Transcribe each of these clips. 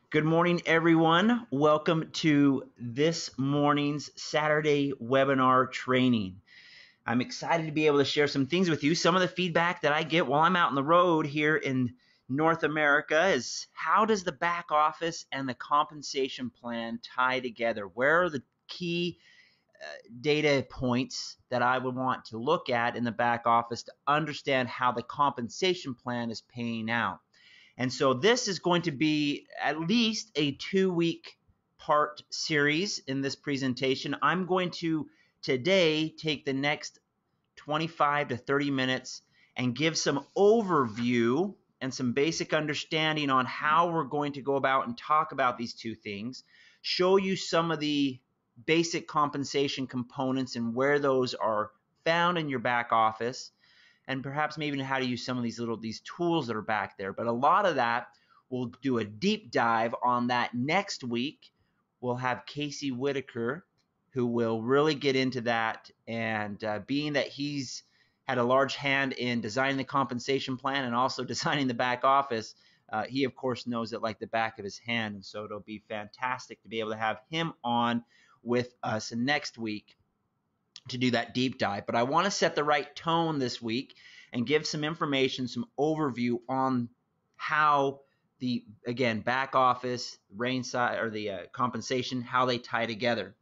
Good morning, everyone. Welcome to this morning's Saturday webinar training. I'm excited to be able to share some things with you. Some of the feedback that I get while I'm out on the road here in North America is how does the back office and the compensation plan tie together? Where are the key data points that I would want to look at in the back office to understand how the compensation plan is paying out? And so this is going to be at least a 2-week part series in this presentation. I'm going to today take the next 25 to 30 minutes and give some overview and some basic understanding on how we're going to go about and talk about these two things, show you some of the basic compensation components and where those are found in your back office, and perhaps maybe how to use some of these tools that are back there. But a lot of that, we'll do a deep dive on that next week. We'll have Casey Whitaker, who will really get into that. And being that he's had a large hand in designing the compensation plan and also designing the back office, he, of course, knows it like the back of his hand. And so it'll be fantastic to be able to have him on with us next week to do that deep dive. But I want to set the right tone this week and give some information, some overview on how the, again, back office, range side, or the compensation, how they tie together.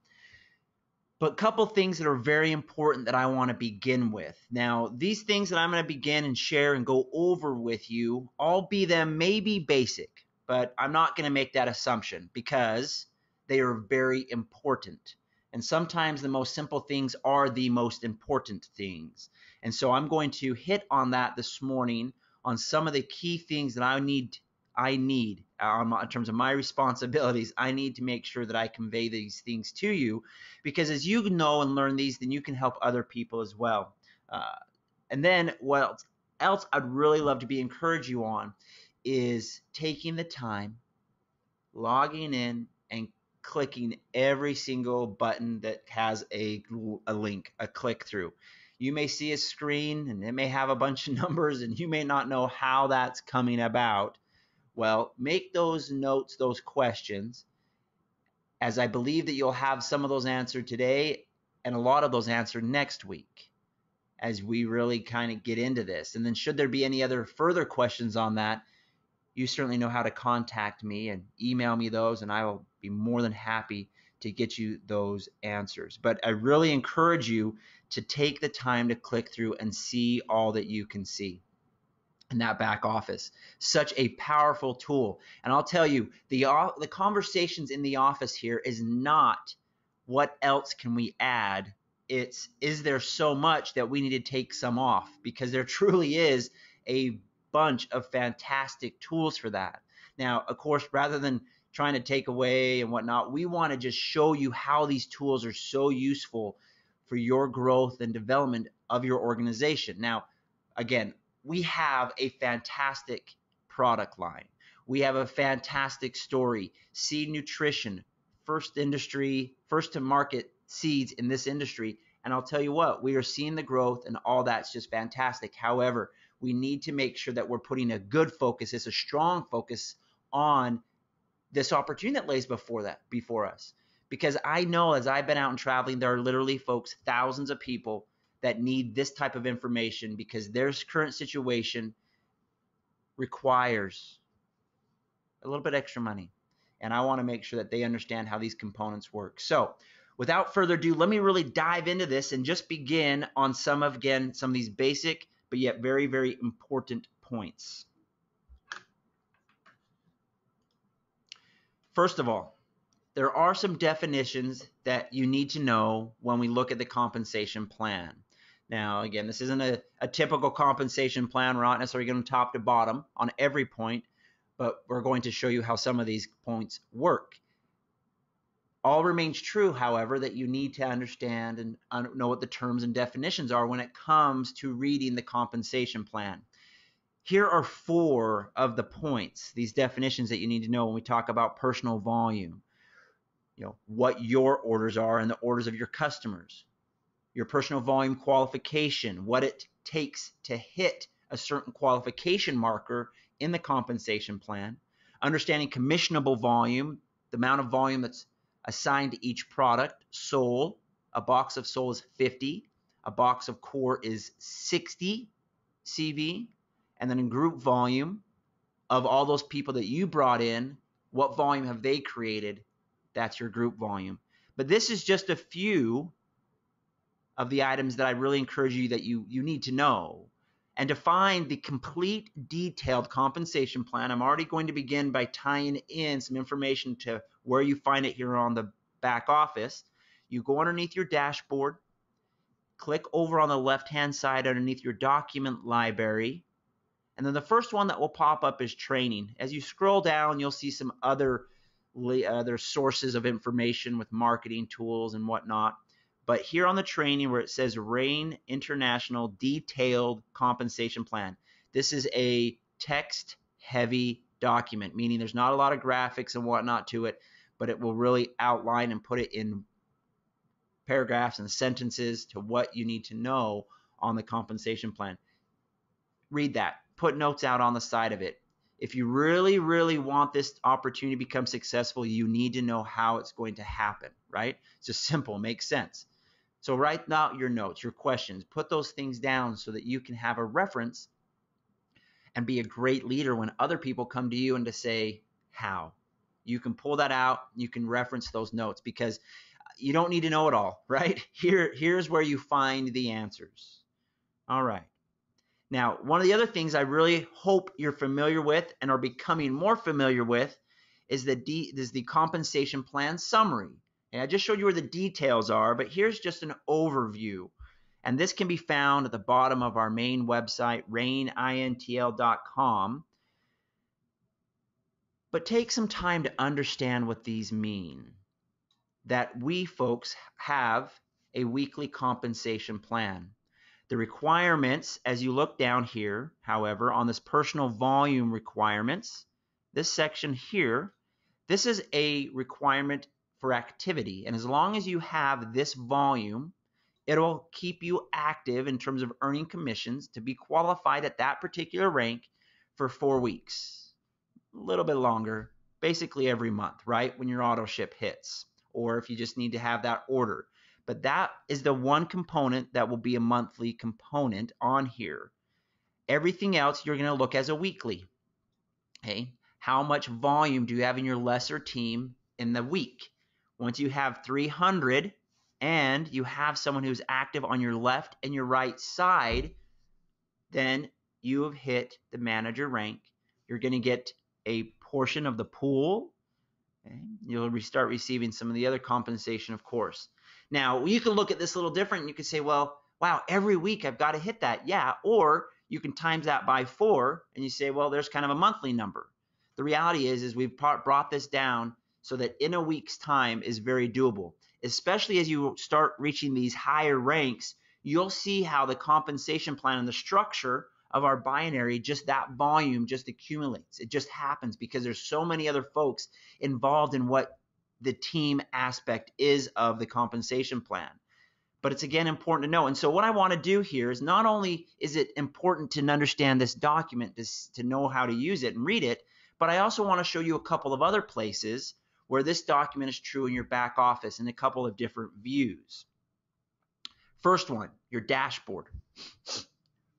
But a couple things that are very important that I want to begin with. Now, these things that I'm going to begin and share and go over with you, all be them maybe basic, but I'm not going to make that assumption because they are very important. And sometimes the most simple things are the most important things. And so I'm going to hit on that this morning on some of the key things that I need in terms of my responsibilities. I need to make sure that I convey these things to you, because as you know and learn these, then you can help other people as well. And then what else I'd really love to encourage you on is taking the time, logging in, and clicking every single button that has a link, a click through. You may see a screen and it may have a bunch of numbers and you may not know how that's coming about. Well, make those notes, those questions, as I believe that you'll have some of those answered today and a lot of those answered next week as we really kind of get into this. And then should there be any other further questions on that, you certainly know how to contact me and email me those, and I will be more than happy to get you those answers. But I really encourage you to take the time to click through and see all that you can see in that back office. Such a powerful tool. And I'll tell you, the conversations in the office here is not what else can we add. It's, is there so much that we need to take some off? Because there truly is a bunch of fantastic tools for that. Now, of course, rather than trying to take away and whatnot, we want to just show you how these tools are so useful for your growth and development of your organization. Now, again, we have a fantastic product line. We have a fantastic story. Seed nutrition, first to market seeds in this industry. And I'll tell you what, we are seeing the growth and all that's just fantastic. However, we need to make sure that we're putting a good focus, it's a strong focus on this opportunity that lays before us. Because I know as I've been out and traveling, there are literally folks, thousands of people that need this type of information because their current situation requires a little bit extra money. And I want to make sure that they understand how these components work. So without further ado, let me really dive into this and just begin on some of these basic but yet very, very important points. First of all, there are some definitions that you need to know when we look at the compensation plan. Now, again, this isn't a typical compensation plan. We're not necessarily going top to bottom on every point, but we're going to show you how some of these points work. All remains true, however, that you need to understand and know what the terms and definitions are when it comes to reading the compensation plan. Here are 4 of the points, these definitions that you need to know when we talk about personal volume. What your orders are and the orders of your customers, your personal volume qualification, what it takes to hit a certain qualification marker in the compensation plan, Understanding commissionable volume, the amount of volume that's assigned to each product. Sol, a box of Sol is 50. A box of Core is 60 CV. And then in group volume, of all those people that you brought in, what volume have they created? That's your group volume. But this is just a few of the items that I really encourage you that you need to know. And to find the complete detailed compensation plan, I'm already going to begin by tying in some information to where you find it here on the back office. You go underneath your dashboard, click over on the left-hand side underneath your document library, and then the first one that will pop up is training. As you scroll down, you'll see some other sources of information with marketing tools and whatnot. But here on the training where it says RAIN International Detailed Compensation Plan, this is a text-heavy document, meaning there's not a lot of graphics and whatnot to it, but it will really outline and put it in paragraphs and sentences to what you need to know on the compensation plan. Read that. Put notes out on the side of it. If you really, really want this opportunity to become successful, you need to know how it's going to happen, right? It's just simple, makes sense. So write out your notes, your questions, put those things down so that you can have a reference and be a great leader when other people come to you and to say how. You can pull that out, you can reference those notes because you don't need to know it all, right? Here's where you find the answers. All right. Now, one of the other things I really hope you're familiar with and are becoming more familiar with is the compensation plan summary. And I just showed you where the details are, but here's just an overview. And this can be found at the bottom of our main website, rainintl.com. But take some time to understand what these mean. That we folks have a weekly compensation plan. The requirements, as you look down here, however, on this personal volume requirements, this section here, this is a requirement for activity. And as long as you have this volume, it'll keep you active in terms of earning commissions to be qualified at that particular rank for 4 weeks. A little bit longer, basically every month, right? When your auto ship hits, or if you just need to have that order. But that is the one component that will be a monthly component on here. Everything else you're going to look as a weekly. Okay? How much volume do you have in your lesser team in the week? Once you have 300 and you have someone who's active on your left and your right side, then you have hit the manager rank. You're going to get a portion of the pool. Okay? You'll start receiving some of the other compensation, of course. Now, you can look at this a little different. You can say, well, wow, every week I've got to hit that. Yeah, or you can times that by 4, and you say, well, there's kind of a monthly number. The reality is we've brought this down so that in a week's time is very doable. Especially as you start reaching these higher ranks, you'll see how the compensation plan and the structure of our binary, just that volume just accumulates. It just happens because there's so many other folks involved in what the team aspect is of the compensation plan. But it's, again, important to know. And so what I want to do here is not only is it important to understand this document, to know how to use it and read it, but I also want to show you a couple of other places where this document is true in your back office in a couple of different views. First one, your dashboard.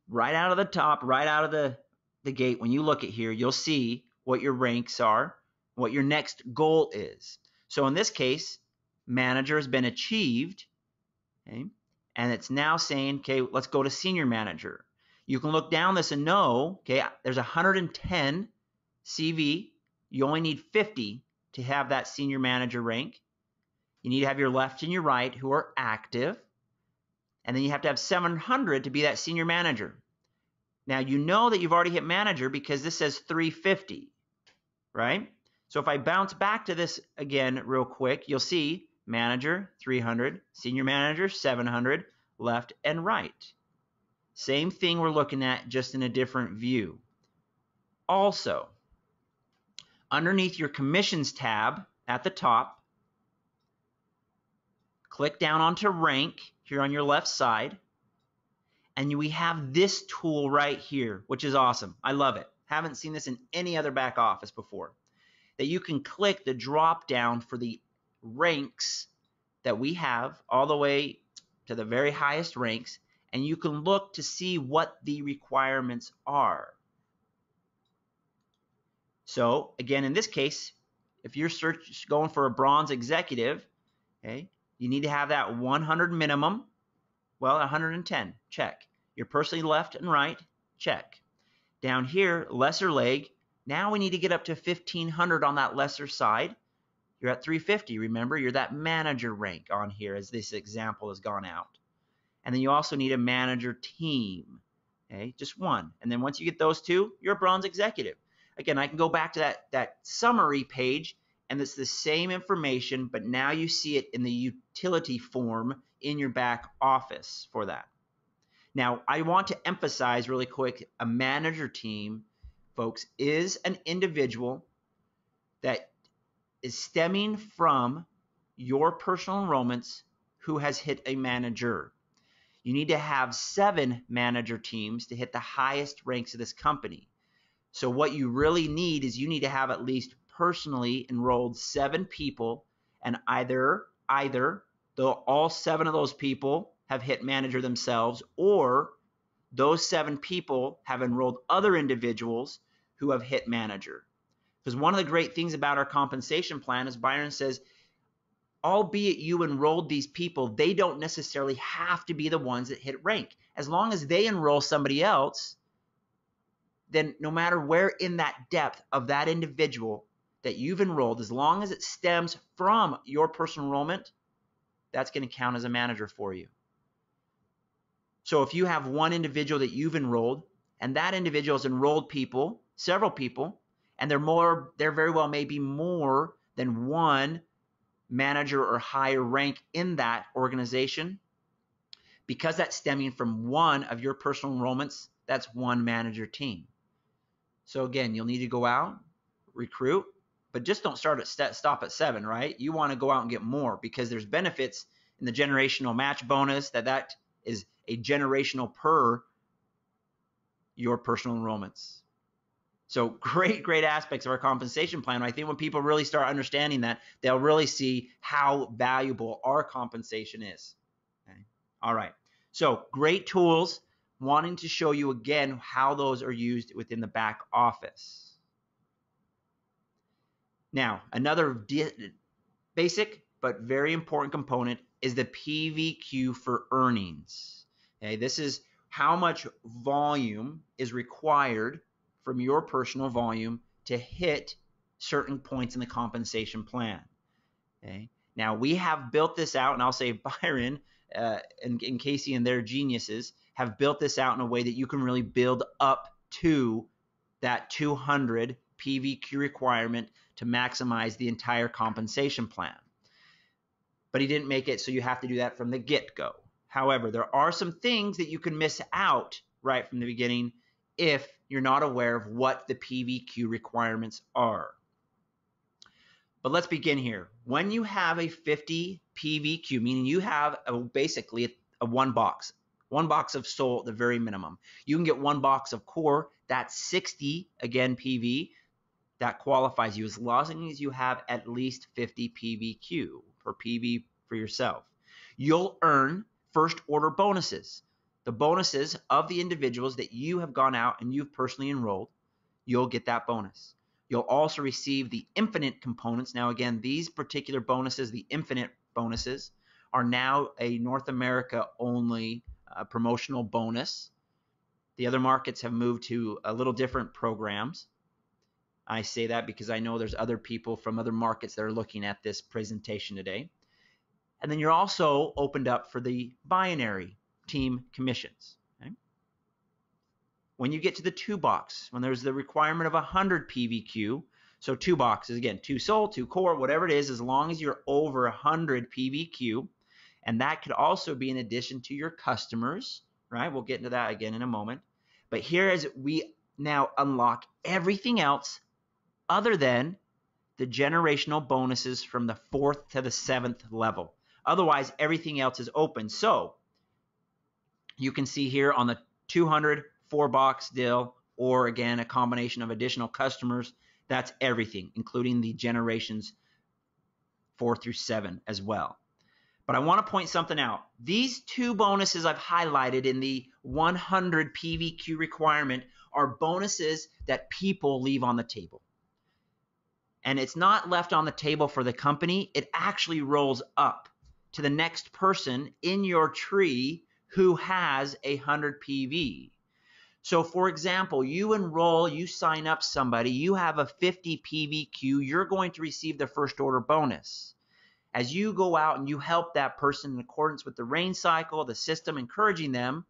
Right out of the top, right out of the gate, when you look at here, you'll see what your ranks are, what your next goal is. So in this case, manager has been achieved, okay, and it's now saying, okay, let's go to senior manager. You can look down this and know, okay, there's 110 CV. You only need 50 to have that senior manager rank. You need to have your left and your right who are active, and then you have to have 700 to be that senior manager. Now, you know that you've already hit manager because this says 350, right? So if I bounce back to this again real quick, you'll see manager 300, senior manager 700, left and right. Same thing we're looking at, just in a different view. Also, underneath your commissions tab at the top, click down onto rank here on your left side, and we have this tool right here, which is awesome. I love it. Haven't seen this in any other back office before. that you can click the drop down for the ranks that we have all the way to the very highest ranks, and you can look to see what the requirements are. So again, in this case, if you're going for a bronze executive, okay, you need to have that 100 minimum. Well, 110, check. You're personally left and right, check. Down here, lesser leg, now we need to get up to 1500 on that lesser side. You're at 350, remember, you're that manager rank on here as this example has gone out. And then you also need a manager team, okay, just one. And then once you get those two, you're a bronze executive. Again, I can go back to that summary page, and it's the same information, but now you see it in the utility form in your back office for that. Now, I want to emphasize really quick, a manager team, folks, is an individual that is stemming from your personal enrollments who has hit a manager. You need to have 7 manager teams to hit the highest ranks of this company. So what you really need is you need to have at least personally enrolled 7 people, and either all 7 of those people have hit manager themselves, or those 7 people have enrolled other individuals who have hit manager. Because one of the great things about our compensation plan is Byron says, albeit you enrolled these people, they don't necessarily have to be the ones that hit rank. As long as they enroll somebody else, then no matter where in that depth of that individual that you've enrolled, as long as it stems from your personal enrollment, that's going to count as a manager for you. So if you have one individual that you've enrolled, and that individual has enrolled people, several people, and there very well may be more than one manager or higher rank in that organization, because that's stemming from one of your personal enrollments, that's one manager team. So again, you'll need to go out, recruit, but just don't stop at 7, right? You want to go out and get more, because there's benefits in the generational match bonus that is a generational per your personal enrollments. So great aspects of our compensation plan. I think when people really start understanding that, they'll really see how valuable our compensation is. Okay? All right. So great tools. Wanting to show you again how those are used within the back office. Now, another basic but very important component is the PVQ for earnings. Okay, this is how much volume is required from your personal volume to hit certain points in the compensation plan. Okay, now we have built this out, and I'll say Byron and Casey and their geniuses have built this out in a way that you can really build up to that 200 PVQ requirement to maximize the entire compensation plan. But he didn't make it so you have to do that from the get-go. However, there are some things that you can miss out right from the beginning if you're not aware of what the PVQ requirements are. But let's begin here. When you have a 50 PVQ, meaning you have basically a one box of SOL at the very minimum. You can get 1 box of core, that's 60, again, PV. That qualifies you as long as you have at least 50 PVQ for PV for yourself. You'll earn first order bonuses. The bonuses of the individuals that you have gone out and you've personally enrolled, you'll get that bonus. You'll also receive the infinite components. Now, again, these particular bonuses, the infinite bonuses, are now a North America only promotional bonus. The other markets have moved to a little different programs. I say that because I know there's other people from other markets that are looking at this presentation today. And then you're also opened up for the binary team commissions. Okay? When you get to the 2 box, when there's the requirement of 100 PVQ, so 2 boxes, again, 2 SOL, 2 core, whatever it is, as long as you're over 100 PVQ, and that could also be in addition to your customers, right? We'll get into that again in a moment. But here is we now unlock everything else other than the generational bonuses from the 4th to the 7th level. Otherwise, everything else is open. So you can see here on the 200 4-box deal, or again, a combination of additional customers, That's everything, including the generations 4 through 7 as well. But I want to point something out. These two bonuses I've highlighted in the 100 PVQ requirement are bonuses that people leave on the table. And it's not left on the table for the company. It actually rolls up to the next person in your tree who has 100 PV. So for example, you enroll, you sign up somebody, you have a 50 PVQ, you're going to receive the first order bonus. As you go out and you help that person in accordance with the rain cycle, the system, encouraging them,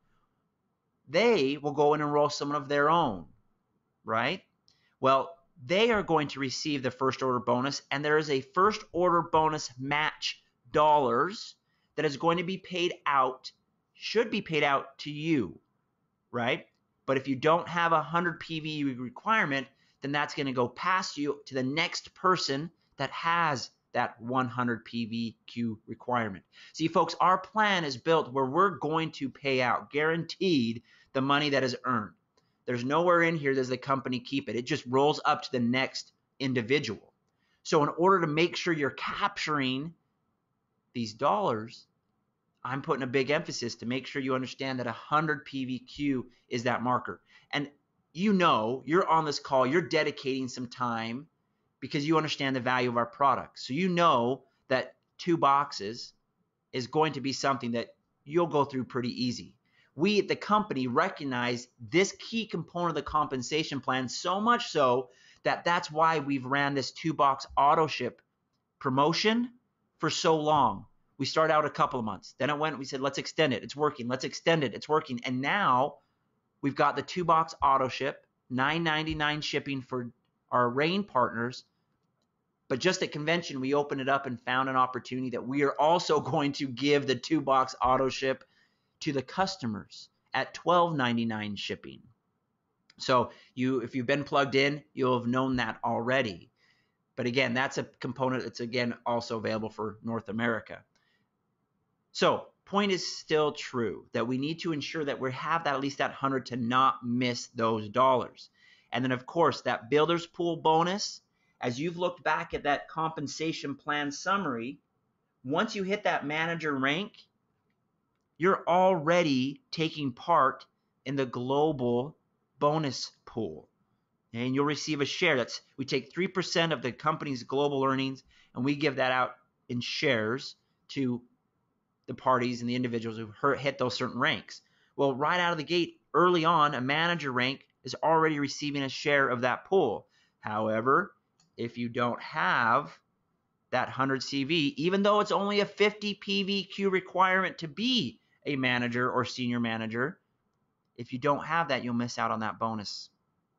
they will go and enroll someone of their own, right? Well, they are going to receive the first order bonus, and there is a first order bonus match dollars that is going to be paid out, should be paid out to you, right? But if you don't have a 100 PV requirement, then that's going to go past you to the next person that has that 100 PVQ requirement. See, folks, our plan is built where we're going to pay out, guaranteed, the money that is earned. There's nowhere in here does the company keep it. It just rolls up to the next individual. So in order to make sure you're capturing these dollars, I'm putting a big emphasis to make sure you understand that 100 PVQ is that marker. And you know, you're on this call, you're dedicating some time because you understand the value of our product. So you know that 2 boxes is going to be something that you'll go through pretty easy. We at the company recognize this key component of the compensation plan, so much so that that's why we've ran this 2-box auto ship promotion for so long. We started out a couple of months. Then it went, we said, let's extend it. It's working. Let's extend it. It's working. And now we've got the 2-box auto ship, $9.99 shipping for our rain partners. But just at convention, we opened it up and found an opportunity that we are also going to give the 2-box auto ship to the customers at $12.99 shipping. So if you've been plugged in, you'll have known that already. But again, that's a component that's, again, also available for North America. So point is still true that we need to ensure that we have that at least that 100 to not miss those dollars. And then, of course, that builder's pool bonus, as you've looked back at that compensation plan summary, once you hit that manager rank, you're already taking part in the global bonus pool. And you'll receive a share. We take 3% of the company's global earnings, and we give that out in shares to the parties and the individuals who hit those certain ranks. Well, right out of the gate, early on, a manager rank is already receiving a share of that pool. However, if you don't have that 100 CV, even though it's only a 50 PVQ requirement to be a manager or senior manager, if you don't have that, you'll miss out on that bonus.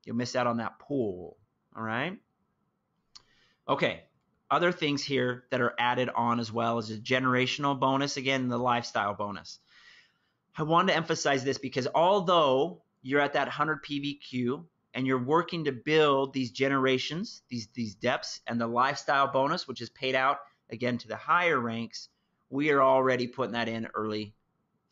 You'll miss out on that pool. All right? Okay. Other things here that are added on as well is a generational bonus, again, the lifestyle bonus. I wanted to emphasize this because although you're at that 100 PVQ and you're working to build these generations, these depths, and the lifestyle bonus, which is paid out, again, to the higher ranks, we are already putting that in early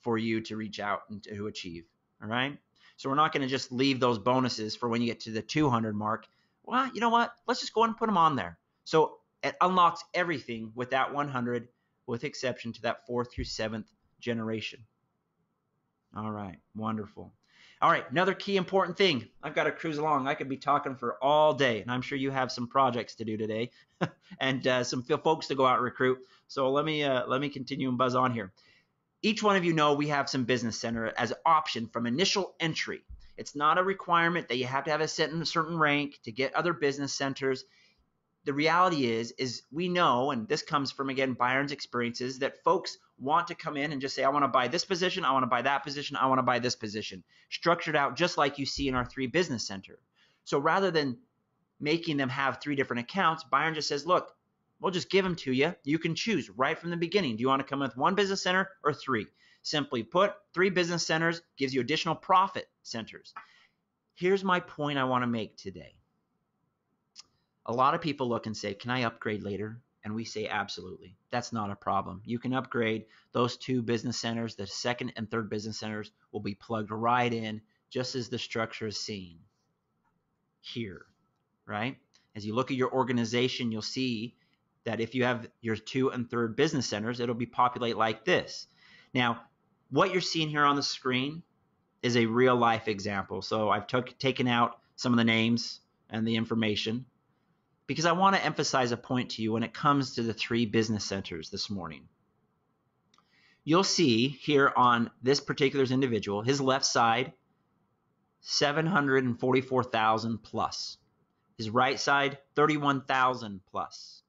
for you to reach out and to achieve. All right? So we're not going to just leave those bonuses for when you get to the 200 mark. Well, you know what? Let's just go ahead and put them on there. So it unlocks everything with that 100, with exception to that 4th through 7th generation. All right, wonderful. All right, another key important thing. I've got to cruise along. I could be talking for all day, and I'm sure you have some projects to do today and some folks to go out and recruit. So let me continue and buzz on here. Each one of you know we have some business center as an option from initial entry. It's not a requirement that you have to have a certain rank to get other business centers. The reality is we know, and this comes from, again, Byron's experiences, that folks want to come in and just say, I want to buy this position, I want to buy that position, I want to buy this position, structured out just like you see in our 3 business center. So rather than making them have 3 different accounts, Byron just says, look, we'll just give them to you. You can choose right from the beginning. Do you want to come with 1 business center or 3? Simply put, 3 business centers gives you additional profit centers. Here's my point I want to make today. A lot of people look and say, can I upgrade later? And we say, absolutely. That's not a problem. You can upgrade those 2 business centers. The 2nd and 3rd business centers will be plugged right in, just as the structure is seen here, right? As you look at your organization, you'll see that if you have your 2 and 3rd business centers, it'll be populate like this. Now, what you're seeing here on the screen is a real life example. So I've taken out some of the names and the information because I want to emphasize a point to you when it comes to the 3 business centers this morning. You'll see here on this particular individual, his left side, 744,000 plus. His right side, 31,000 plus.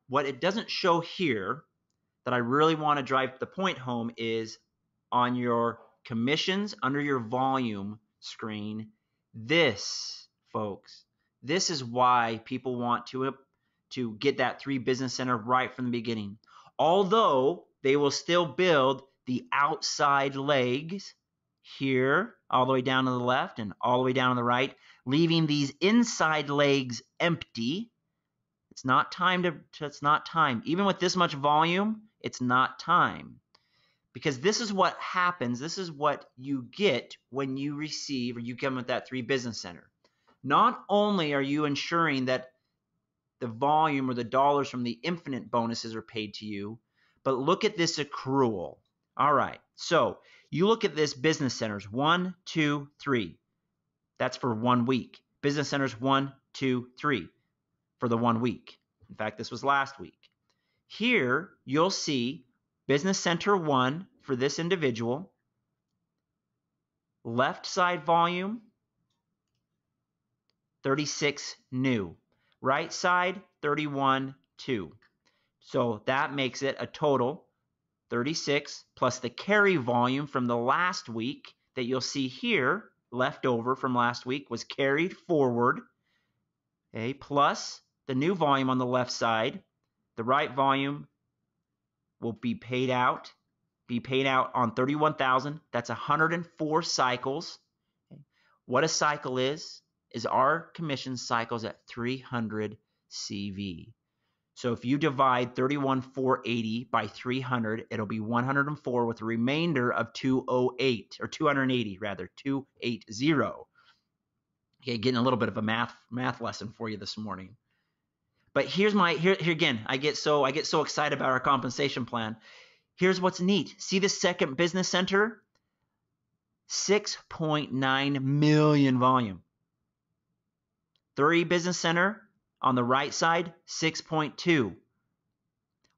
What it doesn't show here that I really want to drive the point home is on your commissions under your volume screen. This, folks, this is why people want to get that 3 business center right from the beginning. Although they will still build the outside legs here all the way down to the left and all the way down to the right, leaving these inside legs empty. It's not time. Even with this much volume, it's not time. Because this is what happens. This is what you get when you receive or you come with that 3 business center. Not only are you ensuring that the volume or the dollars from the infinite bonuses are paid to you, but look at this accrual. All right, so you look at this business centers, 1, 2, 3. That's for 1 week. Business centers 1, 2, 3 for the 1 week. In fact, this was last week. Here, you'll see business center 1 for this individual. Left side volume, 36 new. Right side, 31 2. So that makes it a total 36 plus the carry volume from the last week that you'll see here, left over from last week, was carried forward. Okay, plus the new volume on the left side. The right volume will be paid out on 31,000. That's 104 cycles. Okay. What a cycle is our commission cycles at 300 CV. So if you divide 31,480 by 300, it'll be 104 with a remainder of 208 or 280 rather, 280. Okay, getting a little bit of a math lesson for you this morning. But here again, I get so excited about our compensation plan. Here's what's neat. See the second business center? 6.9 million volume. 3 business center on the right side, 6.2.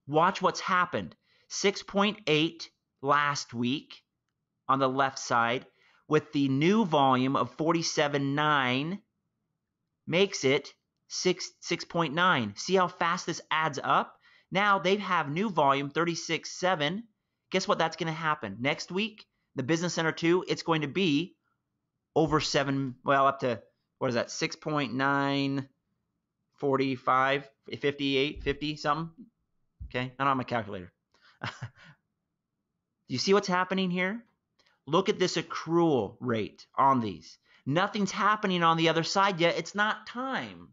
Watch what's happened. 6.8 last week on the left side with the new volume of 47.9 makes it 6.9. See how fast this adds up? Now they have new volume 36.7. Guess what that's going to happen? Next week, the business center 2, it's going to be over 7, well, up to, what is that, 6.9, 45, 58, 50 something? Okay, I don't have my calculator. Do you see what's happening here? Look at this accrual rate on these. Nothing's happening on the other side yet. It's not time.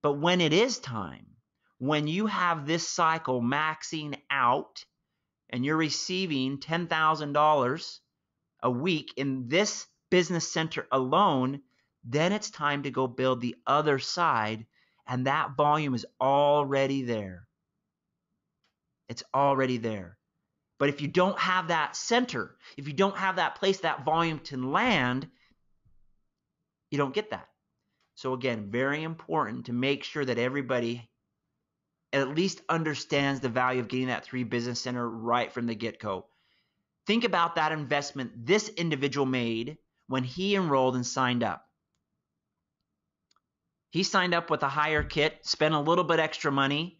But when it is time, when you have this cycle maxing out and you're receiving $10,000 a week in this business center alone, then it's time to go build the other side, and that volume is already there. It's already there. But if you don't have that center, if you don't have that place, that volume to land, you don't get that. So again, very important to make sure that everybody at least understands the value of getting that 3 business center right from the get-go. Think about that investment this individual made when he enrolled and signed up. He signed up with a higher kit, spent a little bit extra money,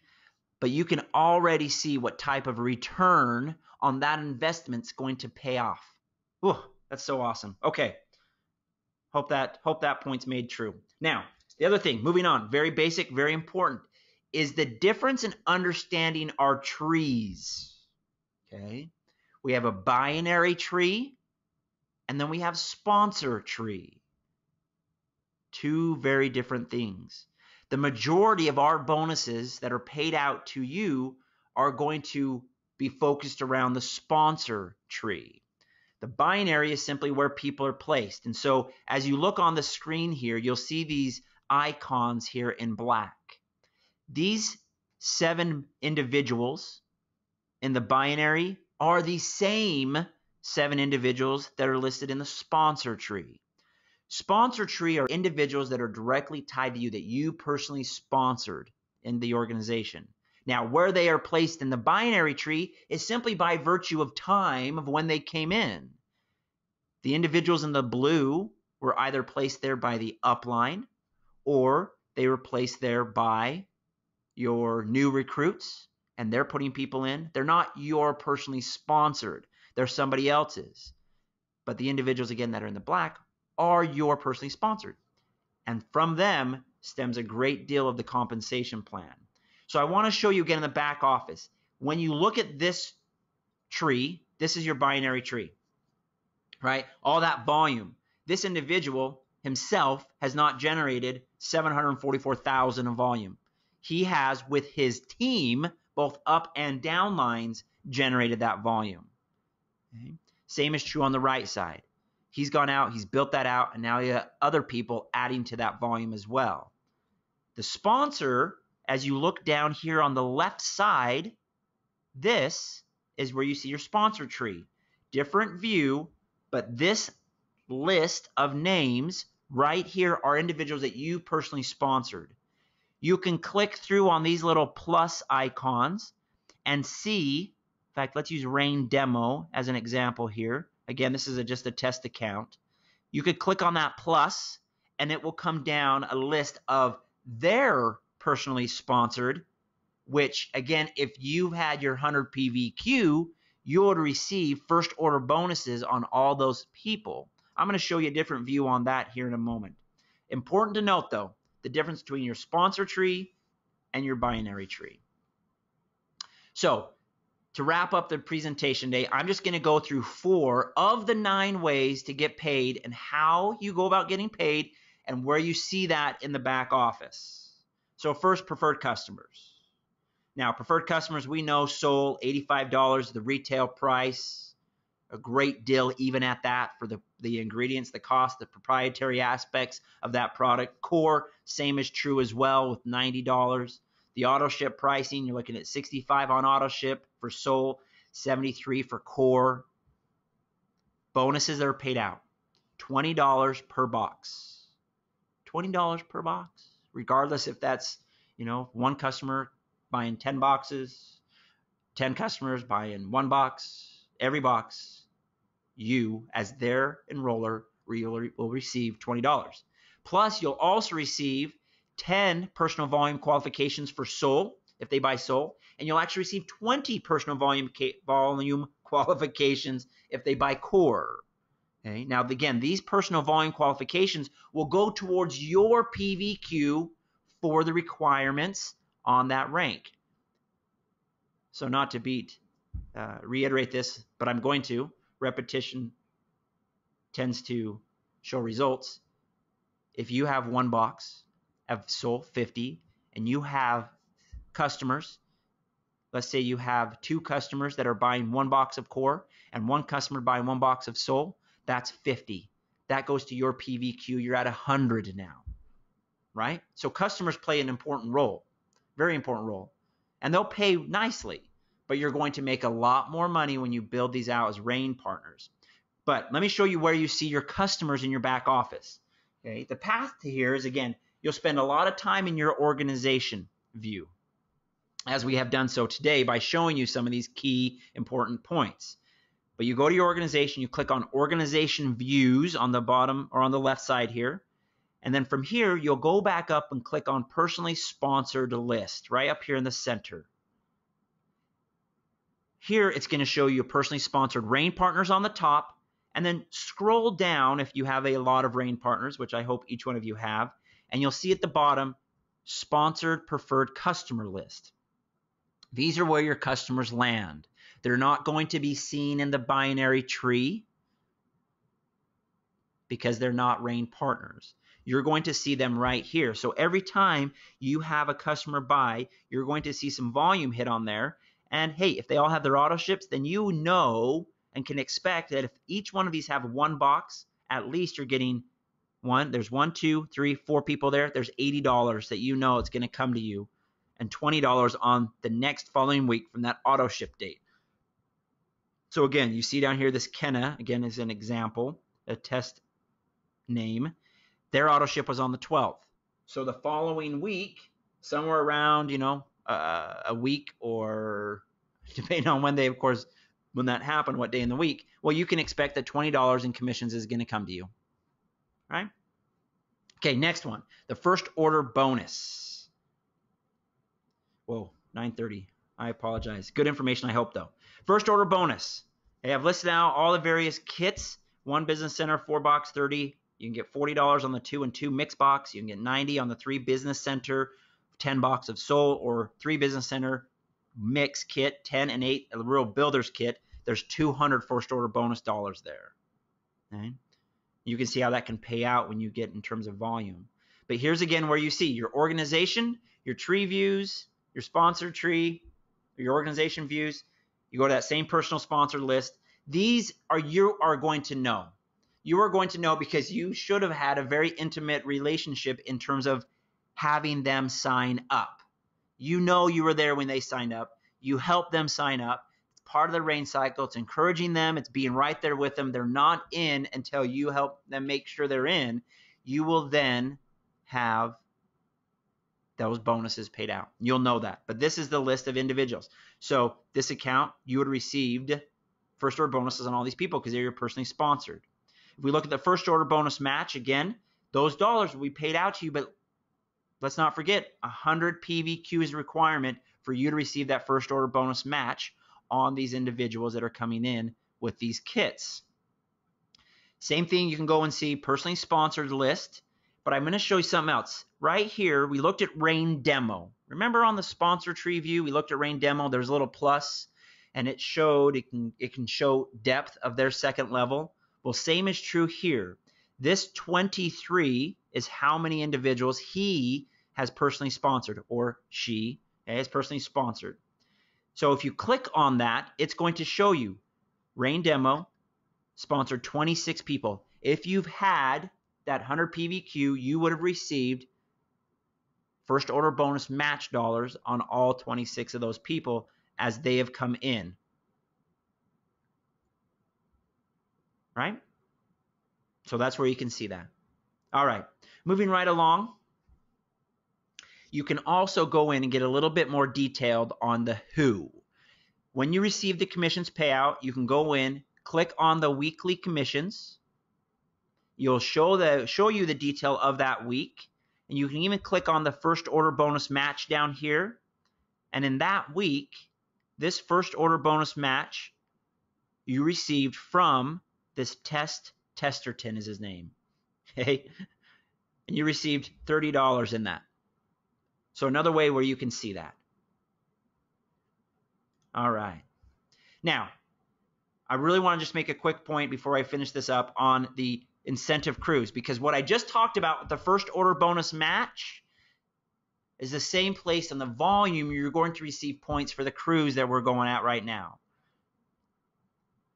but you can already see what type of return on that investment's going to pay off. Ooh, that's so awesome. Okay. Hope that point's made true. Now, the other thing, moving on, very basic, very important, is the difference in understanding our trees. Okay? We have a binary tree, and then we have sponsor tree. 2 very different things. The majority of our bonuses that are paid out to you are going to be focused around the sponsor tree. The binary is simply where people are placed. And so as you look on the screen here, you'll see these icons here in black. These 7 individuals in the binary are the same 7 individuals that are listed in the sponsor tree. Sponsor tree are individuals that are directly tied to you, that you personally sponsored in the organization. Now, where they are placed in the binary tree is simply by virtue of time of when they came in. The individuals in the blue were either placed there by the upline, or they were placed there by your new recruits, and they're putting people in. They're not your personally sponsored. They're somebody else's. But the individuals, again, that are in the black are your personally sponsored. And from them stems a great deal of the compensation plan. So I want to show you again in the back office. When you look at this tree, this is your binary tree, right? All that volume. This individual himself has not generated 744,000 of volume. He has, with his team, both up and down lines, generated that volume. Okay? Same is true on the right side. He's gone out, he's built that out, and now you have other people adding to that volume as well. The sponsor, as you look down here on the left side, this is where you see your sponsor tree. Different view, but this list of names right here are individuals that you personally sponsored. You can click through on these little plus icons and see, in fact, let's use Rain Demo as an example here. Again, this is just a test account. You could click on that plus, and it will come down a list of their personally sponsored, which, again, if you had your 100 PVQ, you would receive first order bonuses on all those people. I'm going to show you a different view on that here in a moment. Important to note, though, the difference between your sponsor tree and your binary tree. So, to wrap up the presentation today, I'm just going to go through 4 of the 9 ways to get paid and how you go about getting paid and where you see that in the back office. So first, preferred customers. Now, preferred customers, we know sold $85, the retail price, a great deal even at that for the ingredients, the cost, the proprietary aspects of that product. Core, same is true as well with $90. The auto ship pricing, you're looking at $65 on auto ship for Soul, $73 for Core. Bonuses that are paid out, $20 per box. $20 per box, regardless if that's, one customer buying 10 boxes, 10 customers buying 1 box. Every box, you as their enroller will receive $20. Plus, you'll also receive 10 personal volume qualifications for Soul if they buy Soul, and you'll actually receive 20 personal volume qualifications if they buy Core. Okay? Now, again, these personal volume qualifications will go towards your PVQ for the requirements on that rank. So not to reiterate this, but I'm going to. Repetition tends to show results. If you have 1 box of Soul 50 and you have customers, let's say you have 2 customers that are buying 1 box of Core and 1 customer buying 1 box of Soul, that's 50. That goes to your PVQ. You're at 100 now, right? So customers play an important role, very important role, and they'll pay nicely, but you're going to make a lot more money when you build these out as Rain partners. But let me show you where you see your customers in your back office. Okay, the path to here is, again, you'll spend a lot of time in your organization view, as we have done so today by showing you some of these key important points. But you go to your organization, you click on Organization Views on the bottom or on the left side here, and then from here, you'll go back up and click on Personally Sponsored List, right up here in the center. Here, it's going to show you personally sponsored Rain partners on the top, and then scroll down if you have a lot of Rain partners, which I hope each one of you have, and you'll see at the bottom, Sponsored Preferred Customer List. These are where your customers land. They're not going to be seen in the binary tree because they're not Rain partners. You're going to see them right here. So every time you have a customer buy, you're going to see some volume hit on there. And hey, if they all have their auto ships, then you know and can expect that if each one of these have 1 box, at least you're getting There's 1, 2, 3, 4 people there. There's $80 that you know it's going to come to you, and $20 on the next following week from that auto ship date. So again, you see down here, this Kenna, again, is an example, a test name. Their auto ship was on the 12th. So the following week, somewhere around, a week, or depending on when of course, when that happened, what day in the week, well, you can expect that $20 in commissions is going to come to you, right? Okay, next one, the first order bonus. Whoa, 9:30. I apologize. Good information, I hope, though. First order bonus. They have listed out all the various kits. One Business Center 4-box 30. You can get $40 on the 2 and 2 mix box. You can get $90 on the 3 Business Center 10 box of Soul, or 3 Business Center mix kit 10 and 8, a real builder's kit. There's 200 first order bonus dollars there. Okay? You can see how that can pay out when you get in terms of volume. But here's again where you see your organization, your tree views, your sponsor tree, your organization views. You go to that same personal sponsor list. These are, you are going to know. You are going to know because you should have had a very intimate relationship in terms of having them sign up. You know you were there when they signed up. You helped them sign up. It's part of the rain cycle. It's encouraging them. It's being right there with them. They're not in until you help them make sure they're in. You will then have those bonuses paid out. You'll know that. But this is the list of individuals. So this account, you would have received first order bonuses on all these people because they're personally sponsored. If we look at the first order bonus match, again, those dollars will be paid out to you, but let's not forget 100 PVQ is a requirement for you to receive that first order bonus match on these individuals that are coming in with these kits. Same thing, you can go and see personally sponsored list, but I'm going to show you something else. Right here, we looked at Rain Demo. Remember on the sponsor tree view, we looked at Rain Demo. There's a little plus, and it showed it can show depth of their second level. Well, same is true here. This 23 is how many individuals he has personally sponsored, or she has personally sponsored. So if you click on that, it's going to show you Rain Demo sponsored 26 people. If you've had that 100 PVQ, you would have received first order bonus match dollars on all 26 of those people as they have come in. Right? So that's where you can see that. All right, moving right along. You can also go in and get a little bit more detailed on the who. When you receive the commissions payout, you can go in, click on the weekly commissions. You'll show you the detail of that week, and you can even click on the first order bonus match down here. And in that week, this first order bonus match you received from this Testerton is his name. Okay? And you received $30 in that. So another way where you can see that. All right. Now, I really want to just make a quick point before I finish this up on the incentive cruise, because what I just talked about with the first order bonus match is the same place in the volume you're going to receive points for the cruise that we're going at right now.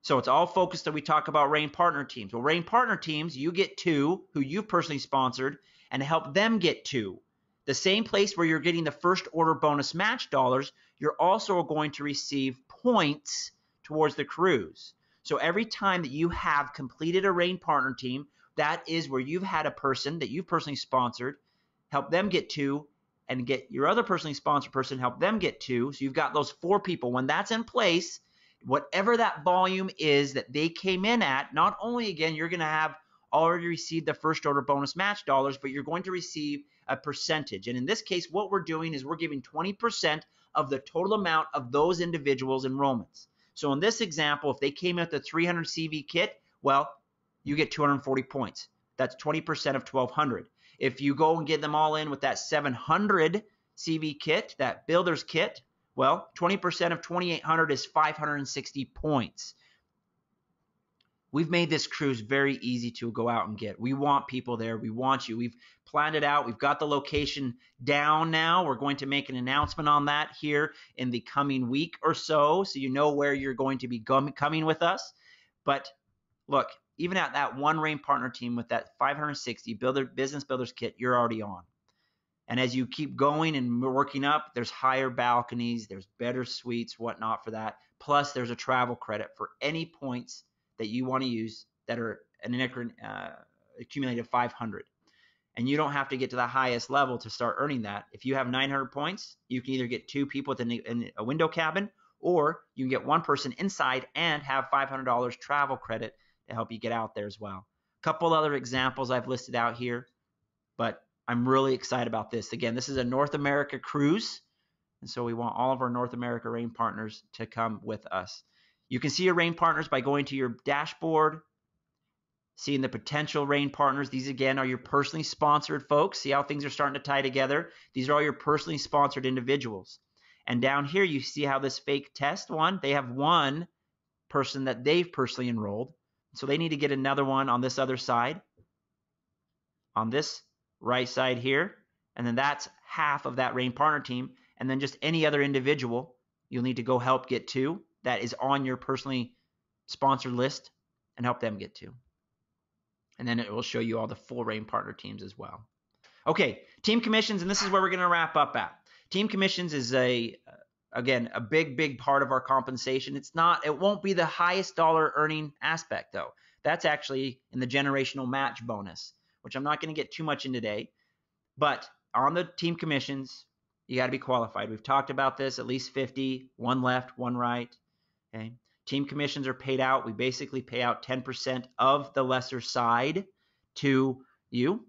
So it's all focused that we talk about Rain Partner Teams. Well, Rain Partner Teams, you get 2 who you've personally sponsored and help them get 2. The same place where you're getting the first order bonus match dollars, you're also going to receive points towards the cruise. So every time that you have completed a Rain Partner Team, that is where you've had a person that you've personally sponsored, help them get 2, and get your other personally sponsored person, help them get 2. So you've got those 4 people. When that's in place, whatever that volume is that they came in at, not only, again, you're going to have already received the first order bonus match dollars, but you're going to receive a percentage. And in this case, what we're doing is we're giving 20% of the total amount of those individuals' enrollments. So in this example, if they came at the 300 CV kit, well, you get 240 points. That's 20% of 1,200. If you go and get them all in with that 700 CV kit, that builder's kit, well, 20% of 2,800 is 560 points. We've made this cruise very easy to go out and get. We want people there. We want you. We've planned it out. We've got the location down now. We're going to make an announcement on that here in the coming week or so you know where you're going to be coming with us. But look, even at that one Rain Partner team with that 560 Business Builders Kit, you're already on. And as you keep going and working up, there's higher balconies, there's better suites, whatnot for that. Plus, there's a travel credit for any points that you want to use that are an accumulated 500. And you don't have to get to the highest level to start earning that. If you have 900 points, you can either get 2 people in a window cabin, or you can get 1 person inside and have $500 travel credit to help you get out there as well. A couple other examples I've listed out here, but I'm really excited about this. Again, this is a North America cruise, and so we want all of our North America Rain partners to come with us. You can see your Rain partners by going to your dashboard, seeing the potential Rain partners. These, again, are your personally sponsored folks. See how things are starting to tie together? These are all your personally sponsored individuals. And down here, you see how this fake test one, they have 1 person that they've personally enrolled. So they need to get another one on this other side, on this right side here, and then that's half of that Rain Partner team. And then just any other individual you'll need to go help get to that is on your personally sponsored list, and help them get to. And then it will show you all the full Rain Partner teams as well. Okay, team commissions, and this is where we're going to wrap up at. Team commissions is again, a big part of our compensation. It won't be the highest dollar earning aspect though. That's actually in the generational match bonus, which I'm not going to get too much in today. But on the team commissions, you got to be qualified. We've talked about this, at least 50, 1 left, 1 right. Okay. Team commissions are paid out. We basically pay out 10% of the lesser side to you.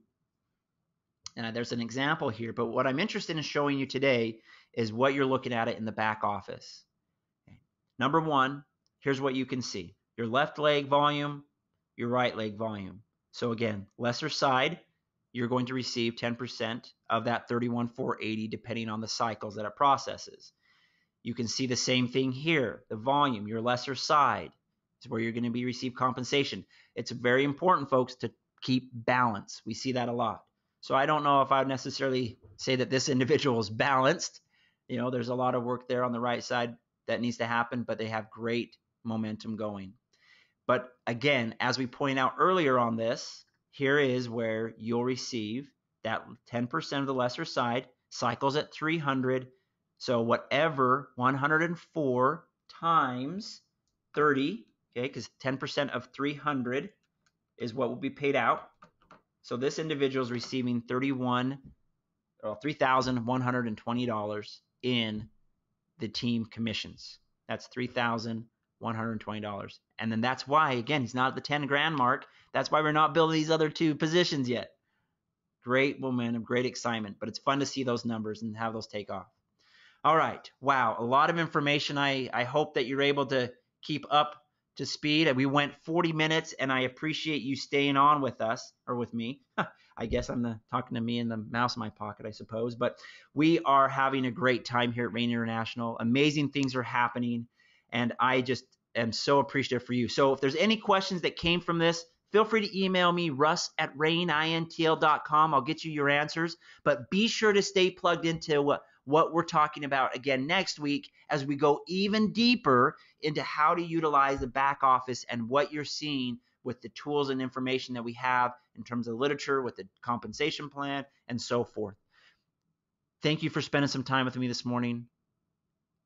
And there's an example here, but what I'm interested in showing you today is what you're looking at it in the back office. Okay. Number 1, here's what you can see. Your left leg volume, your right leg volume. So again, lesser side, you're going to receive 10% of that 31,480 depending on the cycles that it processes. You can see the same thing here. The volume, your lesser side is where you're going to receive compensation. It's very important, folks, to keep balance. We see that a lot. So I don't know if I would necessarily say that this individual is balanced. You know, there's a lot of work there on the right side that needs to happen, but they have great momentum going. But again, as we pointed out earlier on this, here is where you'll receive that 10% of the lesser side, cycles at 300. So whatever 104 times 30, okay, because 10% of 300 is what will be paid out. So this individual is receiving $3,120 in the team commissions. That's $3,120. And then that's why, again, he's not at the 10 grand mark. That's why we're not building these other 2 positions yet. Great momentum, great excitement, but it's fun to see those numbers and have those take off. All right. Wow. A lot of information. I hope that you're able to keep up to speed. We went 40 minutes, and I appreciate you staying on with us, or with me. I guess I'm talking to me and the mouse in my pocket, I suppose. But we are having a great time here at Rain International. Amazing things are happening, and I just am so appreciative for you. So if there's any questions that came from this, feel free to email me, russ@rainintl.com. I'll get you your answers. But be sure to stay plugged into what we're talking about again next week as we go even deeper into how to utilize the back office and what you're seeing with the tools and information that we have in terms of literature, with the compensation plan, and so forth. Thank you for spending some time with me this morning.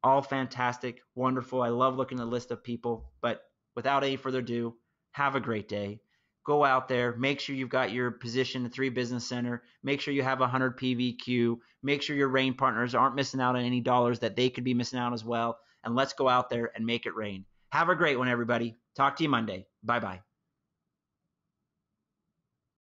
All fantastic, wonderful. I love looking at the list of people, but without any further ado, have a great day. Go out there, make sure you've got your position at 3 Business Center, make sure you have 100 PVQ, make sure your Rain partners aren't missing out on any dollars that they could be missing out as well, and let's go out there and make it rain. Have a great one, everybody. Talk to you Monday. Bye-bye.